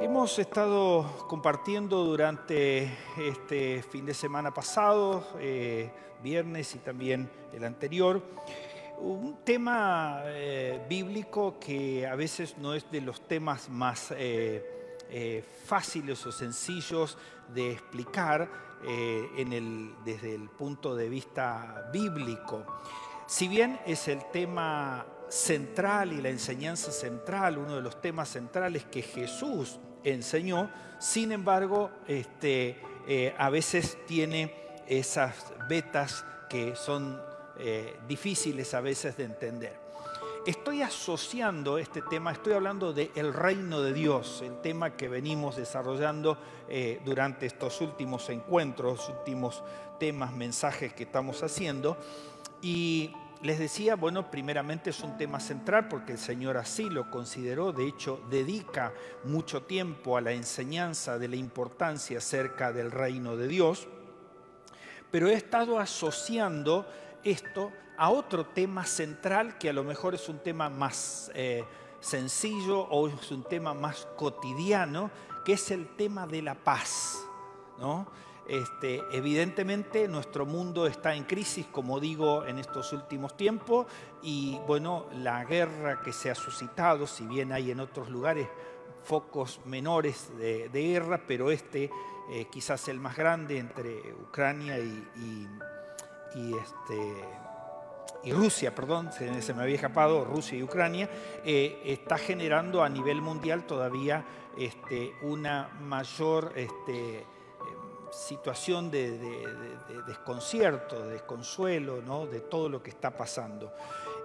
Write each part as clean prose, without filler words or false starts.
Hemos estado compartiendo durante este fin de semana pasado, viernes y también el anterior, un tema bíblico que a veces no es de los temas más fáciles o sencillos de explicar desde el punto de vista bíblico. Si bien es el tema central y la enseñanza central, uno de los temas centrales que Jesús enseñó, sin embargo, a veces tiene esas vetas que son difíciles a veces de entender. Estoy asociando este tema, estoy hablando del reino de Dios, el tema que venimos desarrollando durante estos últimos encuentros, últimos temas, mensajes que estamos haciendo. Y les decía, bueno, primeramente es un tema central porque el Señor así lo consideró, de hecho dedica mucho tiempo a la enseñanza de la importancia acerca del reino de Dios, pero he estado asociando esto a otro tema central que a lo mejor es un tema más sencillo o es un tema más cotidiano, que es el tema de la paz, ¿no? Evidentemente nuestro mundo está en crisis, como digo, en estos últimos tiempos, y bueno, la guerra que se ha suscitado, si bien hay en otros lugares focos menores de guerra, pero quizás el más grande entre Ucrania y Rusia, perdón, se me había escapado, Rusia y Ucrania, está generando a nivel mundial todavía una mayor situación de desconcierto, de desconsuelo, ¿no? De todo lo que está pasando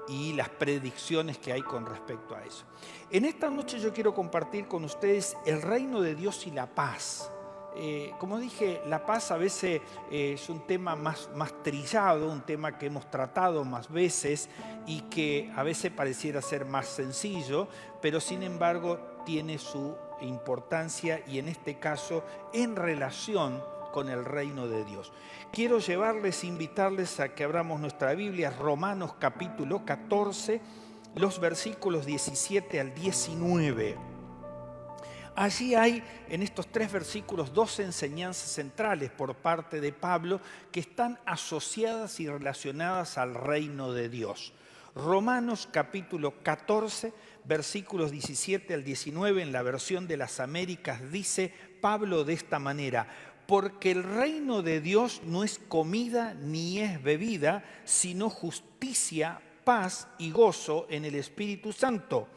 y las predicciones que hay con respecto a eso. En esta noche yo quiero compartir con ustedes el reino de Dios y la paz. Como dije, la paz a veces es un tema más trillado, un tema que hemos tratado más veces y que a veces pareciera ser más sencillo, pero sin embargo tiene su importancia y en este caso en relación con el reino de Dios. Quiero invitarles a que abramos nuestra Biblia, Romanos capítulo 14, los versículos 17 al 19. Allí hay en estos 3 versículos 2 enseñanzas centrales por parte de Pablo que están asociadas y relacionadas al reino de Dios. Romanos capítulo 14, versículos 17 al 19, en la versión de las Américas, dice Pablo de esta manera: porque el reino de Dios no es comida ni es bebida, sino justicia, paz y gozo en el Espíritu Santo.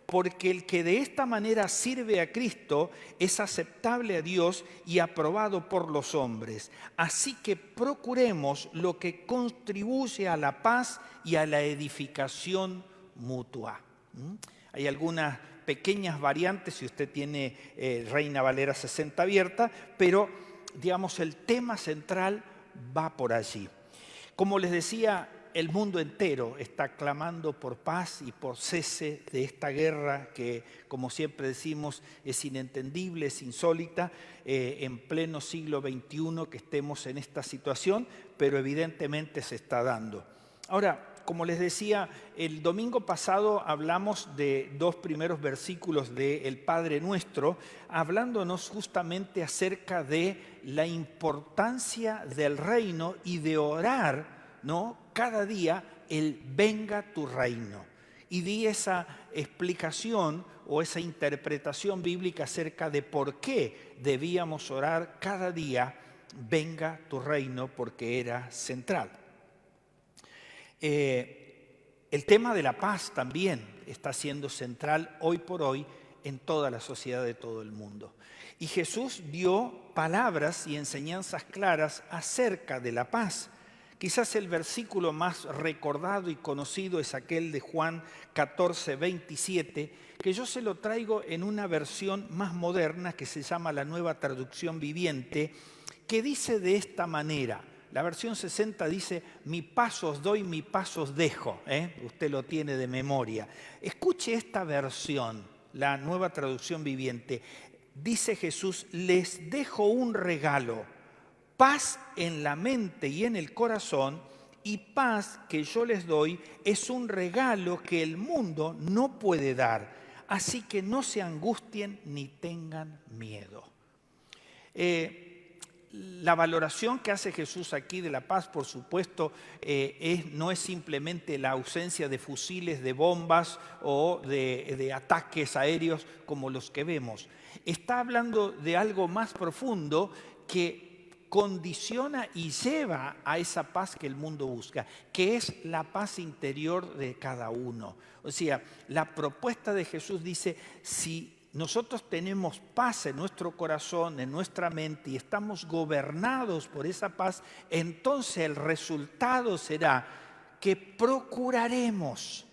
Porque el que de esta manera sirve a Cristo es aceptable a Dios y aprobado por los hombres. Así que procuremos lo que contribuye a la paz y a la edificación mutua. Hay algunas pequeñas variantes si usted tiene Reina Valera 60 abierta, pero digamos el tema central va por allí. Como les decía, el mundo entero está clamando por paz y por cese de esta guerra que, como siempre decimos, es inentendible, es insólita, en pleno siglo XXI que estemos en esta situación, pero evidentemente se está dando. Ahora, como les decía, el domingo pasado hablamos de 2 primeros versículos del Padre Nuestro, hablándonos justamente acerca de la importancia del reino y de orar, ¿no? Cada día el venga tu reino. Y di esa explicación o esa interpretación bíblica acerca de por qué debíamos orar cada día, venga tu reino, porque era central. El tema de la paz también está siendo central hoy por hoy en toda la sociedad de todo el mundo. Y Jesús dio palabras y enseñanzas claras acerca de la paz. Quizás el versículo más recordado y conocido es aquel de Juan 14, 27, que yo se lo traigo en una versión más moderna que se llama la Nueva Traducción Viviente, que dice de esta manera. La versión 60 dice: mi paz os doy, mi paz os dejo. Usted lo tiene de memoria. Escuche esta versión, la Nueva Traducción Viviente. Dice Jesús: les dejo un regalo. Paz en la mente y en el corazón, y paz que yo les doy es un regalo que el mundo no puede dar. así que no se angustien ni tengan miedo. La valoración que hace Jesús aquí de la paz, por supuesto, no es simplemente la ausencia de fusiles, de bombas o de ataques aéreos como los que vemos. Está hablando de algo más profundo que condiciona y lleva a esa paz que el mundo busca, que es la paz interior de cada uno. O sea, la propuesta de Jesús dice, si nosotros tenemos paz en nuestro corazón, en nuestra mente y estamos gobernados por esa paz, entonces el resultado será que procuraremos,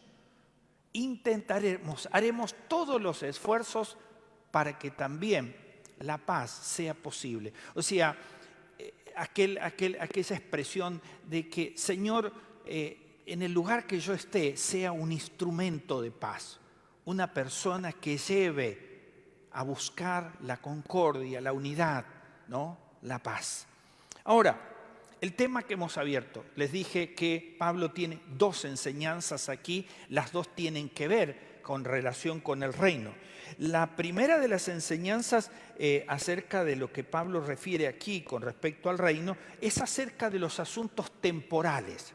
intentaremos, haremos todos los esfuerzos para que también la paz sea posible. O sea, aquella expresión de que, Señor, en el lugar que yo esté, sea un instrumento de paz, una persona que lleve a buscar la concordia, la unidad, ¿no? La paz. Ahora, el tema que hemos abierto, les dije que Pablo tiene dos enseñanzas aquí, las dos tienen que ver con relación con el reino. La primera de las enseñanzas acerca de lo que Pablo refiere aquí con respecto al reino es acerca de los asuntos temporales,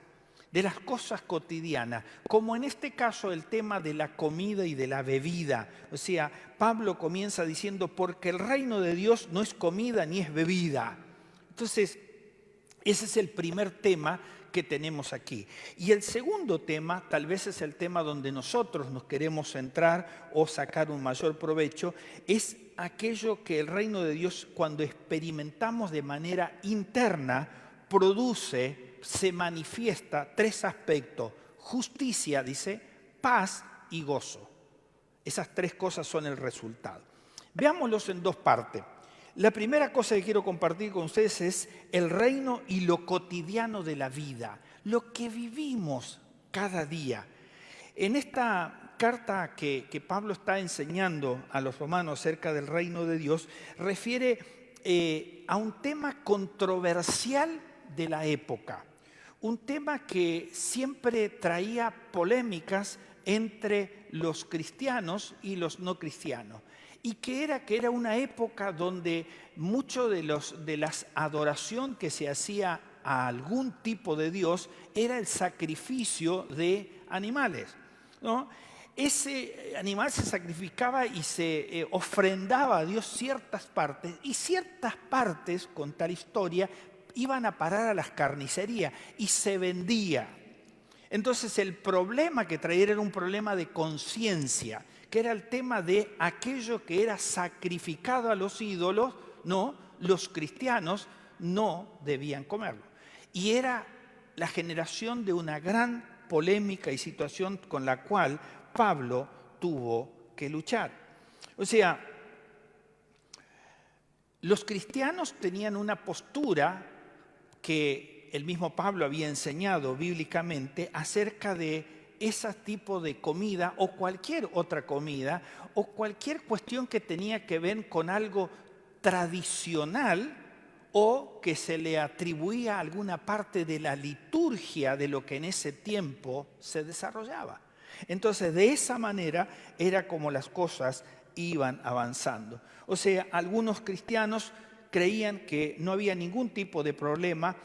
de las cosas cotidianas, como en este caso el tema de la comida y de la bebida. O sea, Pablo comienza diciendo, porque el reino de Dios no es comida ni es bebida. Entonces, ese es el primer tema que tenemos aquí. Y el segundo tema, tal vez es el tema donde nosotros nos queremos centrar o sacar un mayor provecho, es aquello que el reino de Dios, cuando experimentamos de manera interna, produce, se manifiesta tres aspectos: justicia, dice, paz y gozo. Esas tres cosas son el resultado. Veámoslos en dos partes. La primera cosa que quiero compartir con ustedes es el reino y lo cotidiano de la vida, lo que vivimos cada día. En esta carta que Pablo está enseñando a los romanos acerca del reino de Dios, refiere a un tema controversial de la época, un tema que siempre traía polémicas entre los cristianos y los no cristianos. Y que era una época donde mucho de las adoración que se hacía a algún tipo de Dios era el sacrificio de animales, ¿no? Ese animal se sacrificaba y se ofrendaba a Dios ciertas partes, y ciertas partes, con tal historia, iban a parar a las carnicerías y se vendía. Entonces el problema que traía era un problema de conciencia, que era el tema de aquello que era sacrificado a los ídolos, no, los cristianos no debían comerlo. Y era la generación de una gran polémica y situación con la cual Pablo tuvo que luchar. O sea, los cristianos tenían una postura que el mismo Pablo había enseñado bíblicamente acerca de ese tipo de comida o cualquier otra comida o cualquier cuestión que tenía que ver con algo tradicional o que se le atribuía a alguna parte de la liturgia de lo que en ese tiempo se desarrollaba. Entonces, de esa manera era como las cosas iban avanzando. O sea, algunos cristianos creían que no había ningún tipo de problema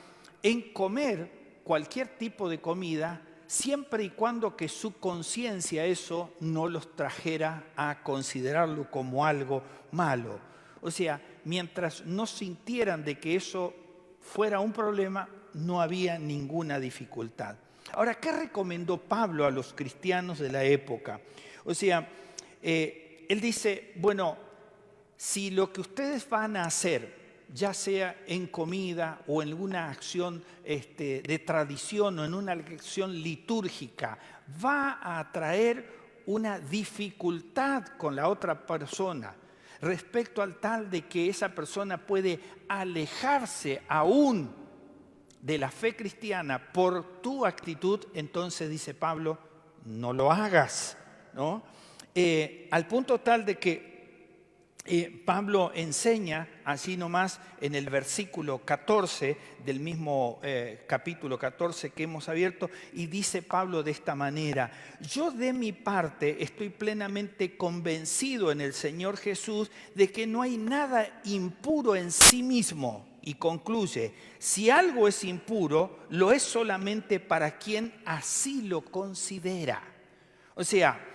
en comer cualquier tipo de comida siempre y cuando que su conciencia eso no los trajera a considerarlo como algo malo. O sea, mientras no sintieran de que eso fuera un problema, no había ninguna dificultad. Ahora, ¿qué recomendó Pablo a los cristianos de la época? O sea, él dice, bueno, si lo que ustedes van a hacer, ya sea en comida o en alguna acción de tradición o en una acción litúrgica, va a traer una dificultad con la otra persona respecto al tal de que esa persona puede alejarse aún de la fe cristiana por tu actitud, entonces dice Pablo, no lo hagas, ¿no? Al punto tal de que Pablo enseña, así nomás, en el versículo 14 del mismo capítulo 14 que hemos abierto, y dice Pablo de esta manera: yo de mi parte estoy plenamente convencido en el Señor Jesús de que no hay nada impuro en sí mismo. Y concluye: si algo es impuro, lo es solamente para quien así lo considera. O sea,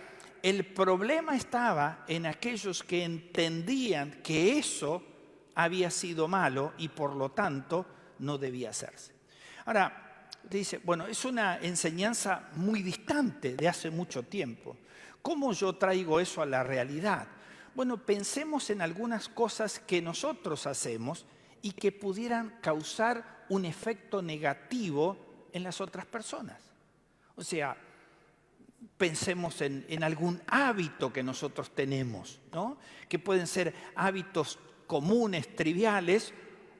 el problema estaba en aquellos que entendían que eso había sido malo y por lo tanto no debía hacerse. Ahora, dice, bueno, es una enseñanza muy distante de hace mucho tiempo. ¿Cómo yo traigo eso a la realidad? Bueno, pensemos en algunas cosas que nosotros hacemos y que pudieran causar un efecto negativo en las otras personas. O sea, pensemos en algún hábito que nosotros tenemos, ¿no? Que pueden ser hábitos comunes, triviales,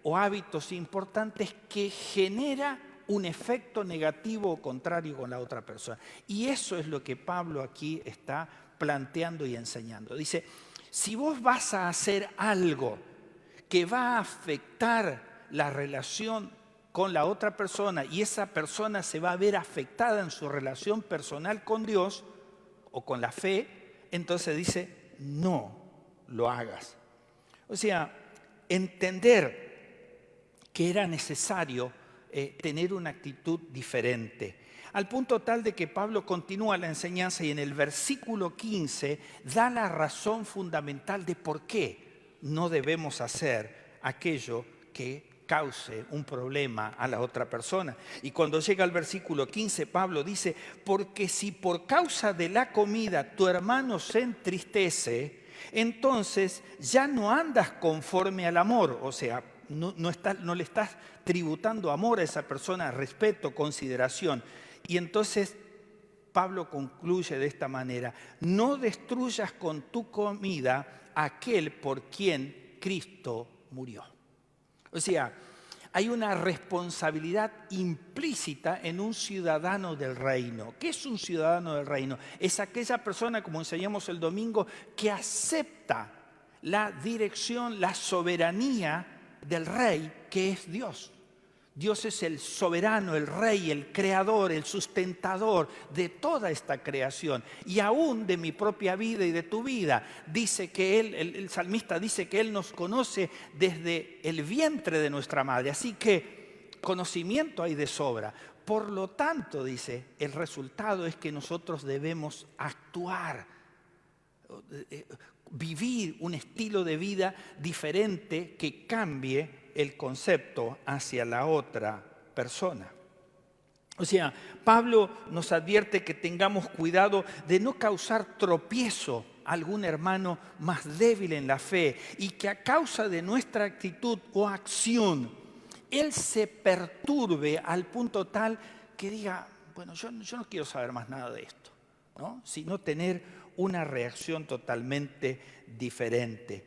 o hábitos importantes que genera un efecto negativo o contrario con la otra persona. Y eso es lo que Pablo aquí está planteando y enseñando. Dice, si vos vas a hacer algo que va a afectar la relación con la otra persona y esa persona se va a ver afectada en su relación personal con Dios o con la fe, entonces dice, no lo hagas. O sea, entender que era necesario tener una actitud diferente. Al punto tal de que Pablo continúa la enseñanza y en el versículo 15 da la razón fundamental de por qué no debemos hacer aquello que cause un problema a la otra persona. Y cuando llega al versículo 15, Pablo dice, porque si por causa de la comida tu hermano se entristece, entonces ya no andas conforme al amor. O sea, no le estás tributando amor a esa persona, respeto, consideración. Y entonces Pablo concluye de esta manera, no destruyas con tu comida a aquel por quien Cristo murió. O sea, hay una responsabilidad implícita en un ciudadano del reino. ¿Qué es un ciudadano del reino? Es aquella persona, como enseñamos el domingo, que acepta la dirección, la soberanía del rey, que es Dios. Dios es el soberano, el rey, el creador, el sustentador de toda esta creación y aún de mi propia vida y de tu vida. Dice que Él, el salmista dice que Él nos conoce desde el vientre de nuestra madre, así que conocimiento hay de sobra. Por lo tanto, dice, el resultado es que nosotros debemos actuar, vivir un estilo de vida diferente que cambie el concepto hacia la otra persona. O sea, Pablo nos advierte que tengamos cuidado de no causar tropiezo a algún hermano más débil en la fe y que a causa de nuestra actitud o acción, él se perturbe al punto tal que diga, bueno, yo no quiero saber más nada de esto, ¿no? Sino tener una reacción totalmente diferente.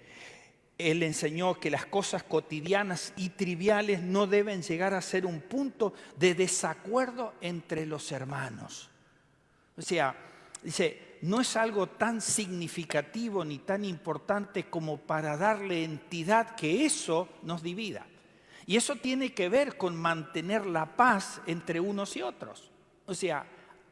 Él enseñó que las cosas cotidianas y triviales no deben llegar a ser un punto de desacuerdo entre los hermanos. O sea, dice, no es algo tan significativo ni tan importante como para darle entidad que eso nos divida. Y eso tiene que ver con mantener la paz entre unos y otros. O sea,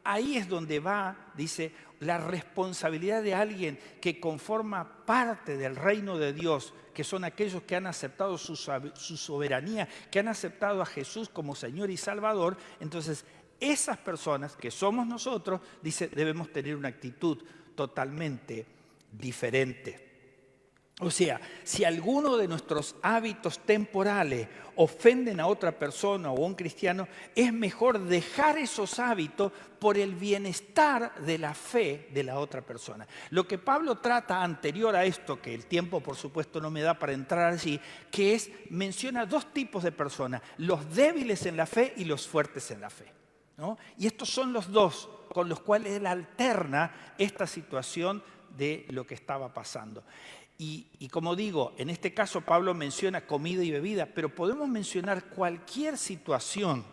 ahí es donde va, dice, la responsabilidad de alguien que conforma parte del reino de Dios, que son aquellos que han aceptado su soberanía, que han aceptado a Jesús como Señor y Salvador. Entonces, esas personas que somos nosotros, dice, debemos tener una actitud totalmente diferente. O sea, si alguno de nuestros hábitos temporales ofenden a otra persona o a un cristiano, es mejor dejar esos hábitos por el bienestar de la fe de la otra persona. Lo que Pablo trata anterior a esto, que el tiempo por supuesto no me da para entrar allí, que es, menciona dos tipos de personas, los débiles en la fe y los fuertes en la fe, ¿no? Y estos son los dos con los cuales él alterna esta situación de lo que estaba pasando. Y como digo, en este caso Pablo menciona comida y bebida, pero podemos mencionar cualquier situación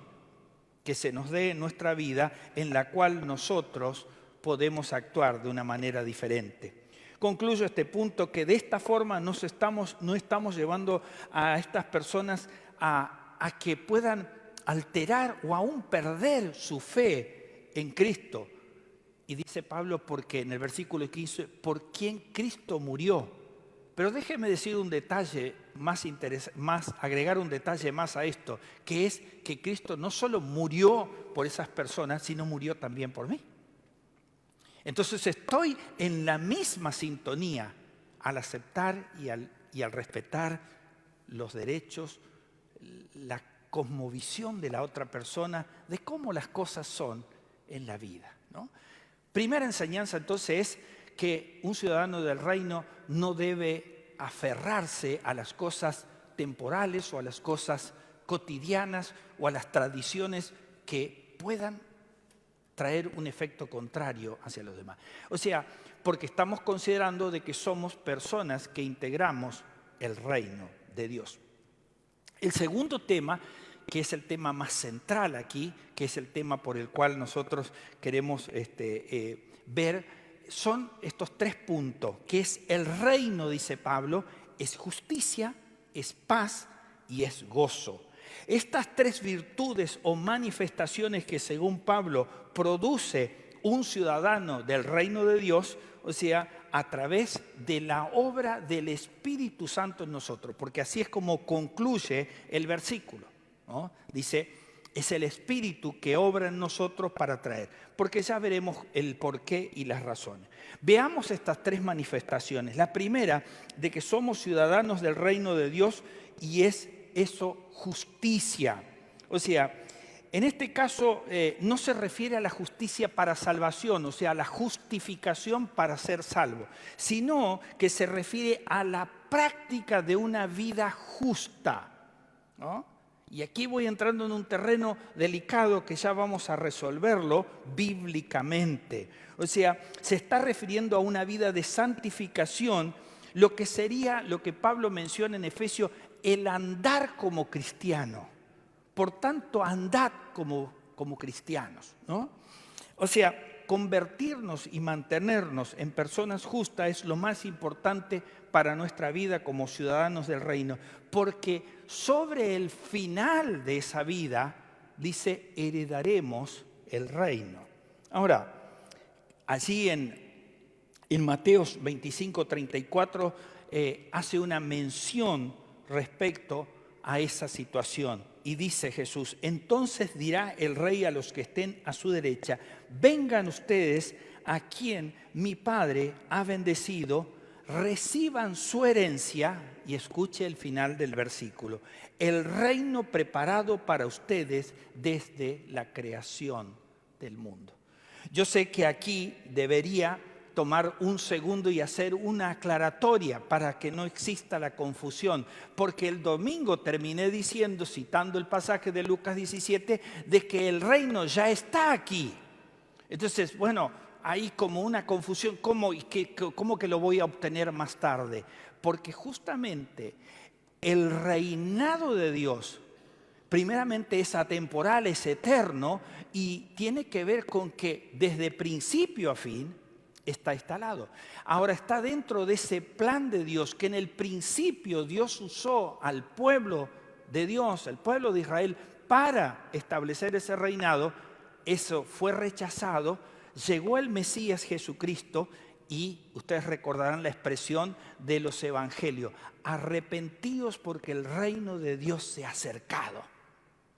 que se nos dé en nuestra vida en la cual nosotros podemos actuar de una manera diferente. Concluyo este punto que de esta forma no estamos llevando a estas personas a que puedan alterar o aún perder su fe en Cristo. Y dice Pablo, porque en el versículo 15, por quien Cristo murió. Pero déjeme decir un detalle agregar un detalle más a esto, que es que Cristo no solo murió por esas personas, sino murió también por mí. Entonces estoy en la misma sintonía al aceptar y al respetar los derechos, la cosmovisión de la otra persona, de cómo las cosas son en la vida, ¿no? Primera enseñanza entonces es que un ciudadano del reino no debe aferrarse a las cosas temporales o a las cosas cotidianas o a las tradiciones que puedan traer un efecto contrario hacia los demás. O sea, porque estamos considerando de que somos personas que integramos el reino de Dios. El segundo tema, que es el tema más central aquí, que es el tema por el cual nosotros queremos ver, son estos 3 puntos, que es el reino, dice Pablo, es justicia, es paz y es gozo. Estas 3 virtudes o manifestaciones que según Pablo produce un ciudadano del reino de Dios, o sea, a través de la obra del Espíritu Santo en nosotros, porque así es como concluye el versículo, ¿no? Dice, es el Espíritu que obra en nosotros para traer, porque ya veremos el porqué y las razones. Veamos estas 3 manifestaciones. La primera, de que somos ciudadanos del reino de Dios y es eso justicia. O sea, en este caso no se refiere a la justicia para salvación, o sea, a la justificación para ser salvo, sino que se refiere a la práctica de una vida justa, ¿no? Y aquí voy entrando en un terreno delicado que ya vamos a resolverlo bíblicamente. O sea, se está refiriendo a una vida de santificación, lo que sería lo que Pablo menciona en Efesios, el andar como cristiano. Por tanto, andad como cristianos, ¿no? O sea, convertirnos y mantenernos en personas justas es lo más importante para nuestra vida como ciudadanos del reino, porque sobre el final de esa vida, dice, heredaremos el reino. Ahora, allí en Mateo 25:34 hace una mención respecto a esa situación. Y dice Jesús, entonces dirá el rey a los que estén a su derecha, vengan ustedes a quien mi Padre ha bendecido, reciban su herencia, y escuche el final del versículo, el reino preparado para ustedes desde la creación del mundo. Yo sé que aquí debería tomar un segundo y hacer una aclaratoria para que no exista la confusión, porque el domingo terminé diciendo, citando el pasaje de Lucas 17, de que el reino ya está aquí. Entonces, bueno, hay como una confusión, ¿cómo que lo voy a obtener más tarde? Porque justamente el reinado de Dios, primeramente es atemporal, es eterno y tiene que ver con que desde principio a fin está instalado. Ahora está dentro de ese plan de Dios que en el principio Dios usó al pueblo de Dios, el pueblo de Israel, para establecer ese reinado. Eso fue rechazado, llegó el Mesías Jesucristo y ustedes recordarán la expresión de los evangelios, arrepentidos porque el reino de Dios se ha acercado,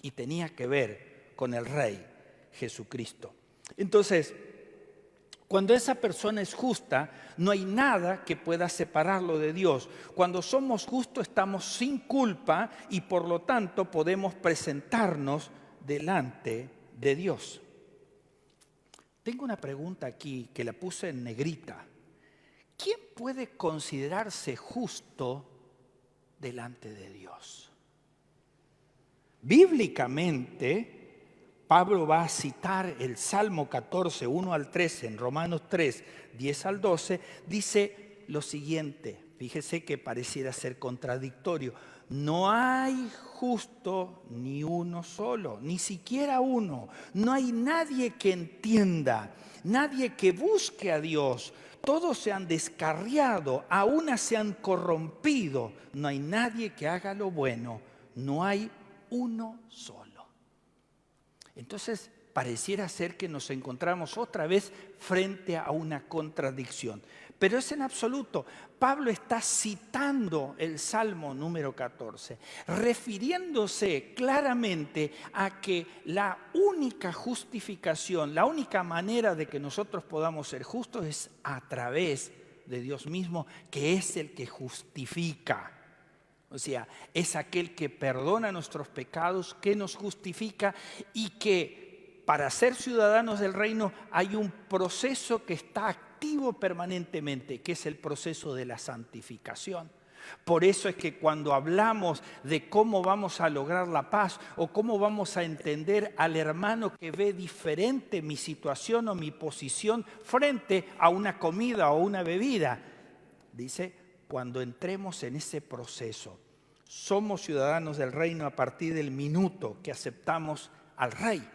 y tenía que ver con el Rey Jesucristo. Entonces, cuando esa persona es justa, no hay nada que pueda separarlo de Dios. Cuando somos justos estamos sin culpa y por lo tanto podemos presentarnos delante de Dios. Tengo una pregunta aquí que la puse en negrita. ¿Quién puede considerarse justo delante de Dios? Bíblicamente, Pablo va a citar el Salmo 14, 1 al 13, en Romanos 3, 10 al 12, dice lo siguiente, Fíjese que pareciera ser contradictorio. No hay justo ni uno solo, ni siquiera uno. No hay nadie que entienda, nadie que busque a Dios. Todos se han descarriado, aún se han corrompido. No hay nadie que haga lo bueno. No hay uno solo. Entonces, pareciera ser que nos encontramos otra vez frente a una contradicción. Pero es en absoluto. Pablo está citando el Salmo número 14, refiriéndose claramente a que la única justificación, la única manera de que nosotros podamos ser justos es a través de Dios mismo, que es el que justifica. O sea, es aquel que perdona nuestros pecados, que nos justifica y que para ser ciudadanos del reino hay un proceso que está activo permanentemente, que es el proceso de la santificación. Por eso es que cuando hablamos de cómo vamos a lograr la paz o cómo vamos a entender al hermano que ve diferente mi situación o mi posición frente a una comida o una bebida, dice, cuando entremos en ese proceso, somos ciudadanos del reino a partir del minuto que aceptamos al Rey,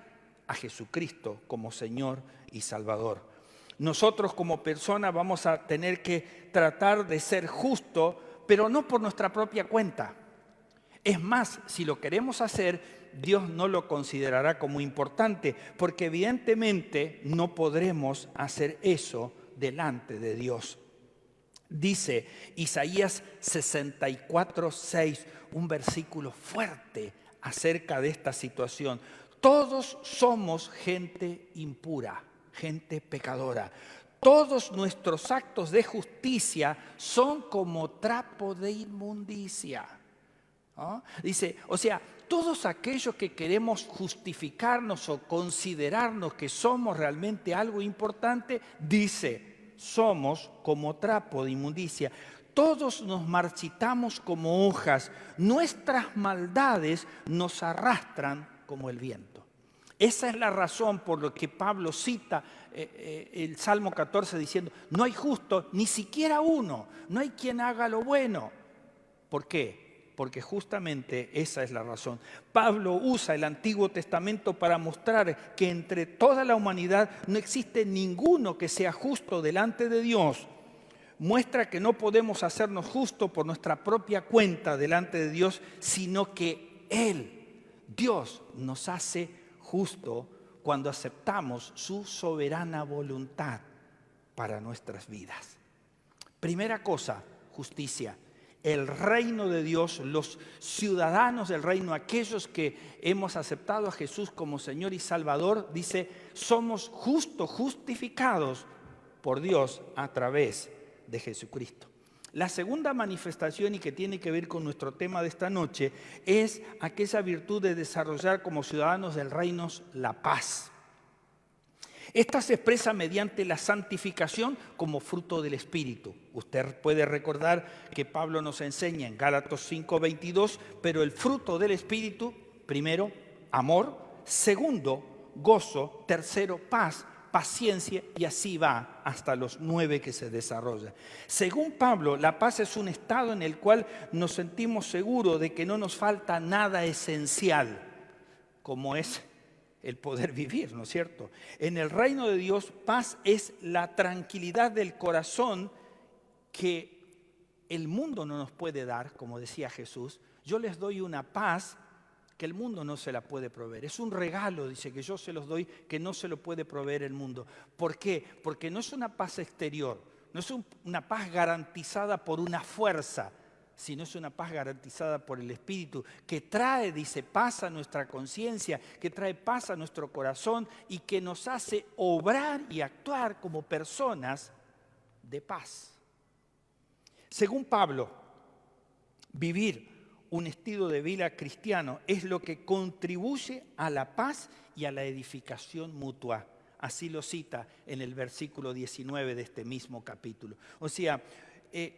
a Jesucristo como Señor y Salvador. Nosotros como personas vamos a tener que tratar de ser justos, pero no por nuestra propia cuenta. Es más, si lo queremos hacer, Dios no lo considerará como importante, porque evidentemente no podremos hacer eso delante de Dios. Dice Isaías 64:6, un versículo fuerte acerca de esta situación. Todos somos gente impura, gente pecadora. Todos nuestros actos de justicia son como trapo de inmundicia. ¿No? Dice, o sea, todos aquellos que queremos justificarnos o considerarnos que somos realmente algo importante, dice, somos como trapo de inmundicia. Todos nos marchitamos como hojas, nuestras maldades nos arrastran como el viento. Esa es la razón por la que Pablo cita el Salmo 14 diciendo, no hay justo, ni siquiera uno, no hay quien haga lo bueno. ¿Por qué? Porque justamente esa es la razón. Pablo usa el Antiguo Testamento para mostrar que entre toda la humanidad no existe ninguno que sea justo delante de Dios. Muestra que no podemos hacernos justos por nuestra propia cuenta delante de Dios, sino que Él, Dios, nos hace justo cuando aceptamos su soberana voluntad para nuestras vidas. Primera cosa, justicia. El reino de Dios, los ciudadanos del reino, aquellos que hemos aceptado a Jesús como Señor y Salvador, dice, somos justificados por Dios a través de Jesucristo. La segunda manifestación, y que tiene que ver con nuestro tema de esta noche, es aquella virtud de desarrollar como ciudadanos del reino la paz. Esta se expresa mediante la santificación como fruto del Espíritu. Usted puede recordar que Pablo nos enseña en Gálatas 5:22, pero el fruto del Espíritu, primero, amor, segundo, gozo, tercero, paz, paciencia, y así va hasta los 9 que se desarrollan. Según Pablo, la paz es un estado en el cual nos sentimos seguros de que no nos falta nada esencial, como es el poder vivir, ¿no es cierto? En el reino de Dios, paz es la tranquilidad del corazón que el mundo no nos puede dar, como decía Jesús. Yo les doy una paz que el mundo no se la puede proveer. Es un regalo, dice, que yo se los doy, que no se lo puede proveer el mundo. ¿Por qué? Porque no es una paz exterior, no es una paz garantizada por una fuerza, sino es una paz garantizada por el Espíritu, que trae, dice, paz a nuestra conciencia, que trae paz a nuestro corazón y que nos hace obrar y actuar como personas de paz. Según Pablo, vivir un estilo de vida cristiano es lo que contribuye a la paz y a la edificación mutua. Así lo cita en el versículo 19 de este mismo capítulo. O sea,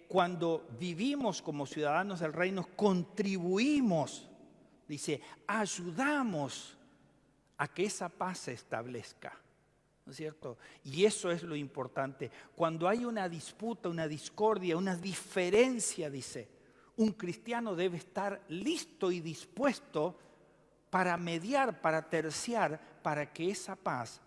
cuando vivimos como ciudadanos del reino, contribuimos, dice, ayudamos a que esa paz se establezca. ¿no es cierto? Y eso es lo importante. Cuando hay una disputa, una discordia, una diferencia, dice, un cristiano debe estar listo y dispuesto para mediar, para terciar, para que esa paz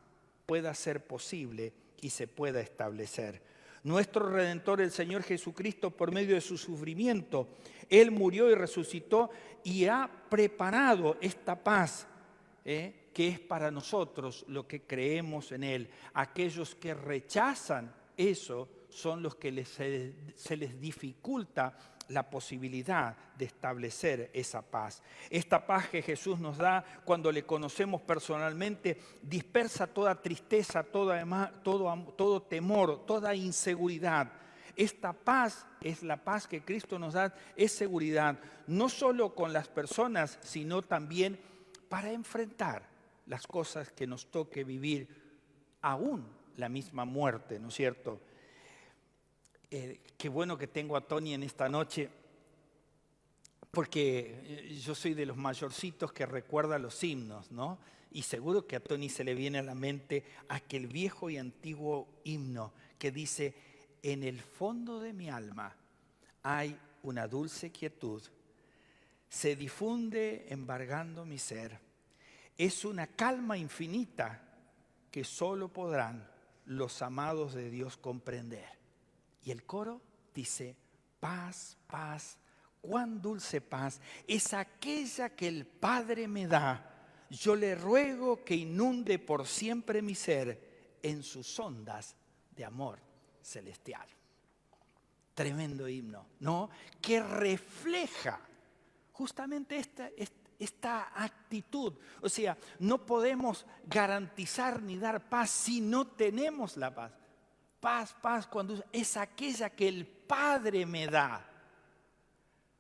pueda ser posible y se pueda establecer. Nuestro Redentor, el Señor Jesucristo, por medio de su sufrimiento, Él murió y resucitó y ha preparado esta paz, que es para nosotros lo que creemos en Él. Aquellos que rechazan eso son los que se les dificulta la posibilidad de establecer esa paz. Esta paz que Jesús nos da cuando le conocemos personalmente dispersa toda tristeza, todo temor, toda inseguridad. Esta paz es la paz que Cristo nos da, es seguridad, no solo con las personas, sino también para enfrentar las cosas que nos toque vivir, aún la misma muerte, ¿no es cierto? Qué bueno que tengo a Tony en esta noche, porque yo soy de los mayorcitos que recuerda los himnos, ¿no? Y seguro que a Tony se le viene a la mente aquel viejo y antiguo himno que dice: en el fondo de mi alma hay una dulce quietud, se difunde embargando mi ser. Es una calma infinita que solo podrán los amados de Dios comprender. Y el coro dice: paz, paz, cuán dulce paz, es aquella que el Padre me da. Yo le ruego que inunde por siempre mi ser en sus ondas de amor celestial. Tremendo himno, ¿no? Que refleja justamente esta actitud. O sea, no podemos garantizar ni dar paz si no tenemos la paz. Paz, paz, cuando es aquella que el Padre me da.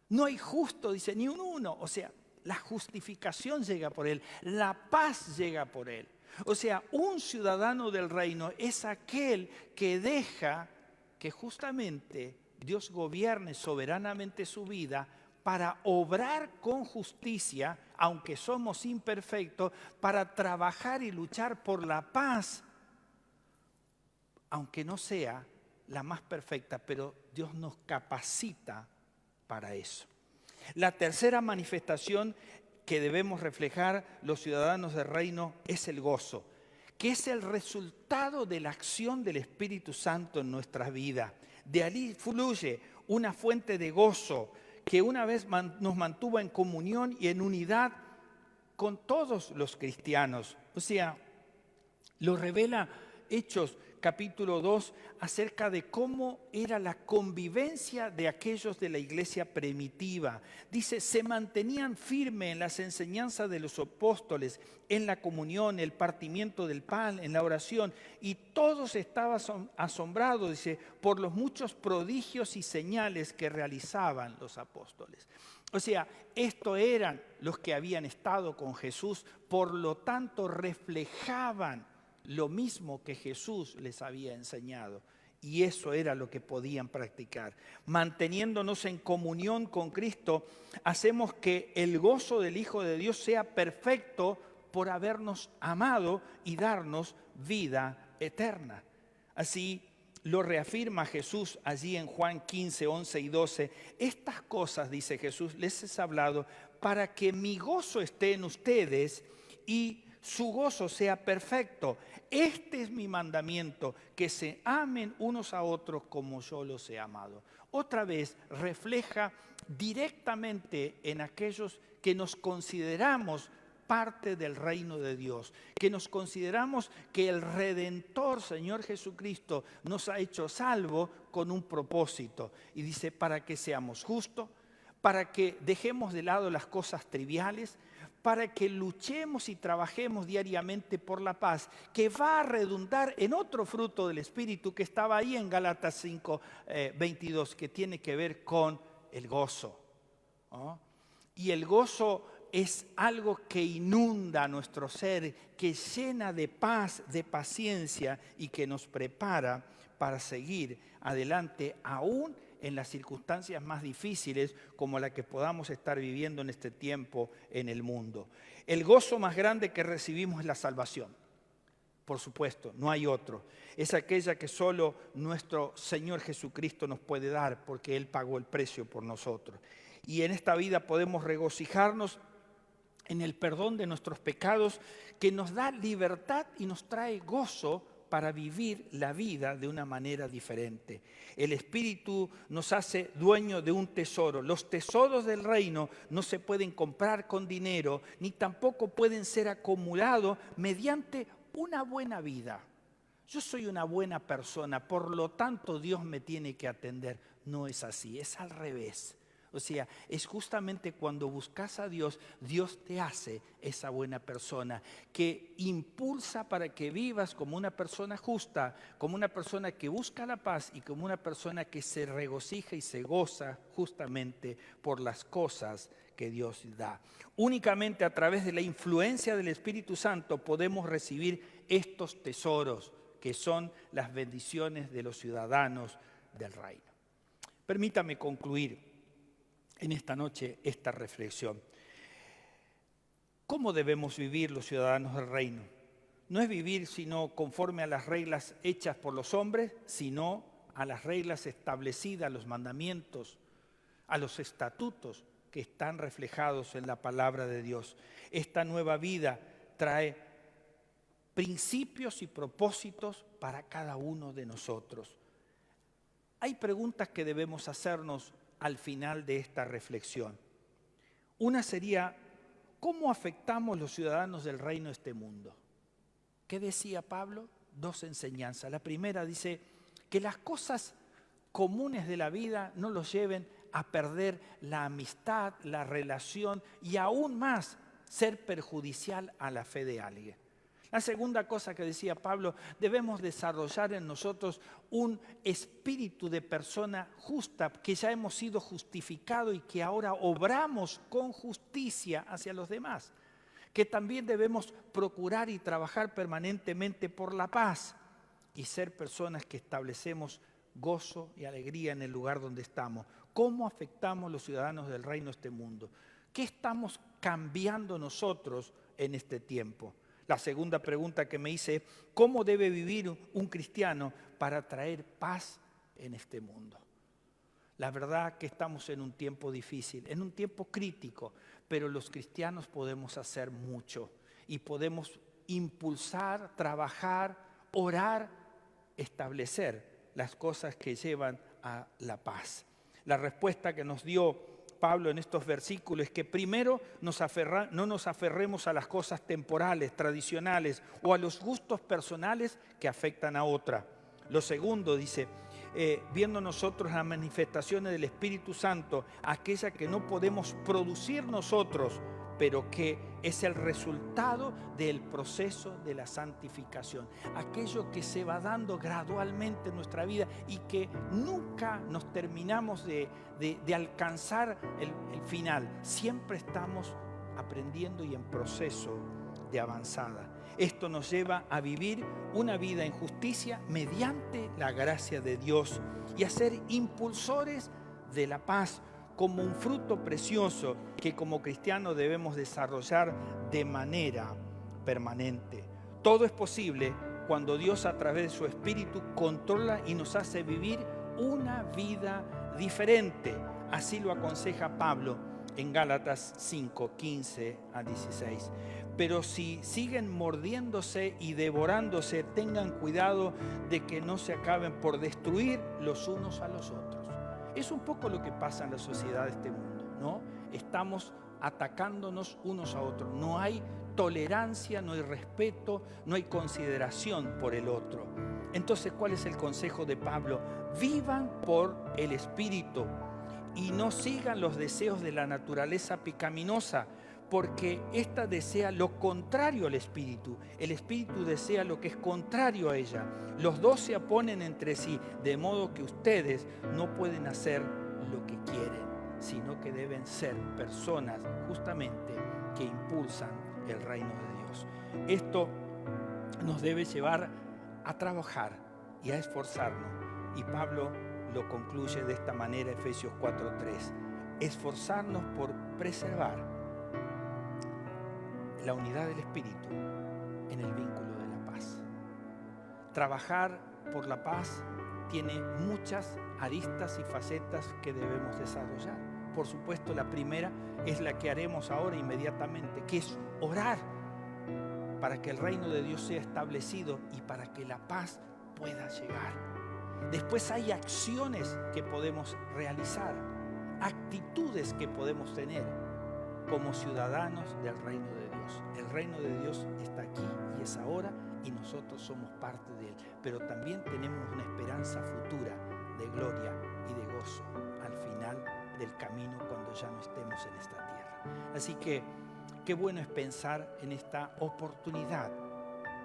No hay justo, dice, ni un uno. O sea, la justificación llega por Él, la paz llega por Él. O sea, un ciudadano del reino es aquel que deja que justamente Dios gobierne soberanamente su vida para obrar con justicia, aunque somos imperfectos, para trabajar y luchar por la paz, aunque no sea la más perfecta, pero Dios nos capacita para eso. La tercera manifestación que debemos reflejar los ciudadanos del reino es el gozo, que es el resultado de la acción del Espíritu Santo en nuestra vida. De allí fluye una fuente de gozo que una vez nos mantuvo en comunión y en unidad con todos los cristianos. O sea, lo revela Hechos capítulo 2 acerca de cómo era la convivencia de aquellos de la iglesia primitiva. Dice, se mantenían firmes en las enseñanzas de los apóstoles, en la comunión, el partimiento del pan, en la oración, y todos estaban asombrados, dice, por los muchos prodigios y señales que realizaban los apóstoles. O sea, estos eran los que habían estado con Jesús, por lo tanto reflejaban lo mismo que Jesús les había enseñado. Y eso era lo que podían practicar. Manteniéndonos en comunión con Cristo, hacemos que el gozo del Hijo de Dios sea perfecto por habernos amado y darnos vida eterna. Así lo reafirma Jesús allí en Juan 15, 11 y 12. Estas cosas, dice Jesús, les he hablado para que mi gozo esté en ustedes y su gozo sea perfecto. Este es mi mandamiento, que se amen unos a otros como yo los he amado. Otra vez refleja directamente en aquellos que nos consideramos parte del reino de Dios, que nos consideramos que el Redentor, Señor Jesucristo, nos ha hecho salvo con un propósito. Y dice, para que seamos justos, para que dejemos de lado las cosas triviales, para que luchemos y trabajemos diariamente por la paz, que va a redundar en otro fruto del Espíritu que estaba ahí en Gálatas 5, 22, que tiene que ver con el gozo, ¿no? Y el gozo es algo que inunda nuestro ser, que llena de paz, de paciencia y que nos prepara para seguir adelante aún en las circunstancias más difíciles como la que podamos estar viviendo en este tiempo en el mundo. El gozo más grande que recibimos es la salvación. Por supuesto, no hay otro. Es aquella que solo nuestro Señor Jesucristo nos puede dar, porque Él pagó el precio por nosotros. Y en esta vida podemos regocijarnos en el perdón de nuestros pecados, que nos da libertad y nos trae gozo para vivir la vida de una manera diferente. El Espíritu nos hace dueño de un tesoro. Los tesoros del reino no se pueden comprar con dinero, ni tampoco pueden ser acumulados mediante una buena vida. Yo soy una buena persona, por lo tanto Dios me tiene que atender. No es así, es al revés. O sea, es justamente cuando buscas a Dios, Dios te hace esa buena persona que impulsa para que vivas como una persona justa, como una persona que busca la paz y como una persona que se regocija y se goza justamente por las cosas que Dios da. Únicamente a través de la influencia del Espíritu Santo podemos recibir estos tesoros que son las bendiciones de los ciudadanos del reino. Permítame concluir en esta noche esta reflexión. ¿Cómo debemos vivir los ciudadanos del reino? No es vivir sino conforme a las reglas hechas por los hombres, sino a las reglas establecidas, a los mandamientos, a los estatutos que están reflejados en la palabra de Dios. Esta nueva vida trae principios y propósitos para cada uno de nosotros. Hay preguntas que debemos hacernos al final de esta reflexión. Una sería, ¿cómo afectamos los ciudadanos del reino a este mundo? ¿Qué decía Pablo? Dos enseñanzas. La primera dice que las cosas comunes de la vida no los lleven a perder la amistad, la relación y aún más ser perjudicial a la fe de alguien. La segunda cosa que decía Pablo, debemos desarrollar en nosotros un espíritu de persona justa, que ya hemos sido justificados y que ahora obramos con justicia hacia los demás. Que también debemos procurar y trabajar permanentemente por la paz y ser personas que establecemos gozo y alegría en el lugar donde estamos. ¿Cómo afectamos los ciudadanos del reino a este mundo? ¿Qué estamos cambiando nosotros en este tiempo? La segunda pregunta que me hice es, ¿cómo debe vivir un cristiano para traer paz en este mundo? La verdad que estamos en un tiempo difícil, en un tiempo crítico, pero los cristianos podemos hacer mucho y podemos impulsar, trabajar, orar, establecer las cosas que llevan a la paz. La respuesta que nos dio Pablo en estos versículos es que primero no nos aferremos a las cosas temporales, tradicionales o a los gustos personales que afectan a otra. Lo segundo, dice, viendo nosotros las manifestaciones del Espíritu Santo, aquella que no podemos producir nosotros, pero que es el resultado del proceso de la santificación. Aquello que se va dando gradualmente en nuestra vida y que nunca nos terminamos de alcanzar el final. Siempre estamos aprendiendo y en proceso de avanzada. Esto nos lleva a vivir una vida en justicia mediante la gracia de Dios y a ser impulsores de la paz, como un fruto precioso que como cristianos debemos desarrollar de manera permanente. Todo es posible cuando Dios a través de su Espíritu controla y nos hace vivir una vida diferente. Así lo aconseja Pablo en Gálatas 5, 15 a 16. Pero si siguen mordiéndose y devorándose, tengan cuidado de que no se acaben por destruir los unos a los otros. Es un poco lo que pasa en la sociedad de este mundo, ¿no? Estamos atacándonos unos a otros. No hay tolerancia, no hay respeto, no hay consideración por el otro. Entonces, ¿cuál es el consejo de Pablo? Vivan por el Espíritu y no sigan los deseos de la naturaleza pecaminosa, porque ésta desea lo contrario al Espíritu. El Espíritu desea lo que es contrario a ella. Los dos se oponen entre sí, de modo que ustedes no pueden hacer lo que quieren, sino que deben ser personas justamente que impulsan el reino de Dios. Esto nos debe llevar a trabajar y a esforzarnos. Y Pablo lo concluye de esta manera, Efesios 4:3. Esforzarnos por preservar la unidad del Espíritu en el vínculo de la paz. trabajar por la paz tiene muchas aristas y facetas que debemos desarrollar. Por supuesto, la primera es la que haremos ahora inmediatamente, que es orar para que el reino de Dios sea establecido y para que la paz pueda llegar. Después hay acciones que podemos realizar, actitudes que podemos tener como ciudadanos del reino de Dios. El reino de Dios está aquí y es ahora y nosotros somos parte de él. Pero también tenemos una esperanza futura de gloria y de gozo al final del camino cuando ya no estemos en esta tierra. Así que qué bueno es pensar en esta oportunidad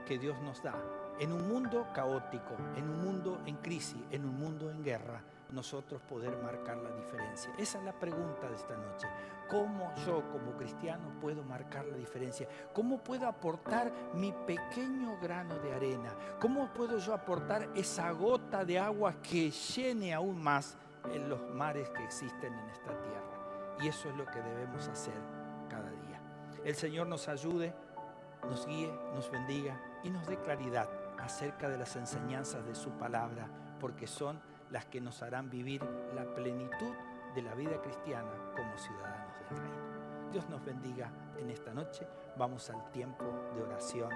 que Dios nos da. En un mundo caótico, en un mundo en crisis, en un mundo en guerra, nosotros poder marcar la diferencia. Esa es la pregunta de esta noche. ¿Cómo yo como cristiano puedo marcar la diferencia? ¿Cómo puedo aportar mi pequeño grano de arena? ¿Cómo puedo yo aportar esa gota de agua que llene aún más en los mares que existen en esta tierra? Y eso es lo que debemos hacer cada día. El Señor nos ayude, nos guíe, nos bendiga y nos dé claridad acerca de las enseñanzas de su palabra, porque son las que nos harán vivir la plenitud de la vida cristiana como ciudadanos del reino. Dios nos bendiga en esta noche. Vamos al tiempo de oración.